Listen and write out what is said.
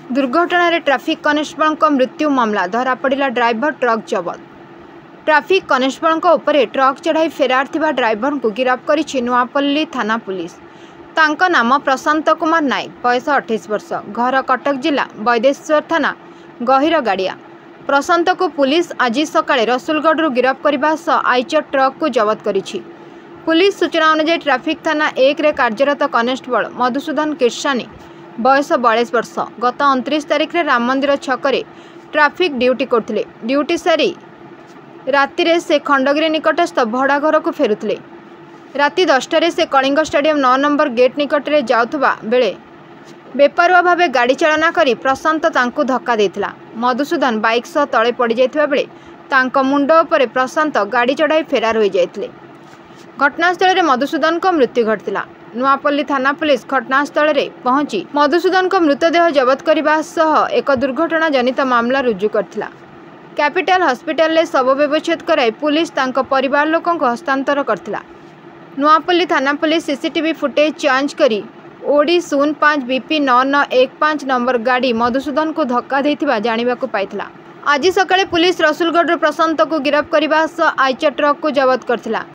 दुर्घटना रे traffic constable को मृत्यु मामला धरा पड़ा ड्राइवर ट्रक जबत। ट्रैफिक कनेस्टेबल उपरे ट्रक चढ़ाई फेरार थिबा ड्राइवर को गिरफ्त करिछि नुआपल्ली थाना पुलिस। तांको नाम प्रशांत कुमार नायक, बयस 28 वर्ष, घर कटक जिला बैदेश्वर थाना गहिर गाड़िया। प्रशांत को पुलिस आज सकाळे रसुलगढ़ गिरफ्त करने सह आइचर ट्रक को जबत करिछि। पुलिस सूचना अनुसार ट्रैफिक थाना 1 रे कार्यरत कनेस्टेबल मधुसूदन किरसानी, बयस 42 वर्ष, गत 29 तारिख रे राम मंदिर छकरे ट्रैफिक ड्यूटी करथिले। ड्यूटी सारी राति रे से खंडगिरी निकटस्थ भड़ा घर को फेरुथिले। राति 10टारे से कलिंग स्टेडियम 9 नंबर गेट निकट रे जाउथबा बेले बेपारुआ भावे गाड़ी चालना करी प्रशांत तांकु धक्का देथिला। मधुसूदन बाइक सह तळे पड़ी जाइथिबा बेले तांको मुंड उपरे प्रशांत गाड़ी चढ़ाई फेरार हो जाइथिले। घटनास्थल रे मधुसूदन को मृत्यु घटिला। नुआपल्ली थाना पुलिस घटनास्थल रे पहुंची मधुसूदन को मृतदेह जबत करने सह एक दुर्घटना जनित मामला रुजु करथिला। कैपिटल हॉस्पिटल रे शव व्यवच्छेद कराई पुलिस तांको परिवार लोकों को हस्तांतर करथिला। नुआपल्ली थाना पुलिस सीसीटीवी फुटेज जांच करी ओडी 05 BP 9915 नंबर गाड़ी मधुसूदन को धक्का देथिबा जानिबाकु पाइथिला। आज सकाळे पुलिस रसुलगढ़ प्रशांत को गिरफ्त करने सह आइचर ट्रक को जबत करथिला।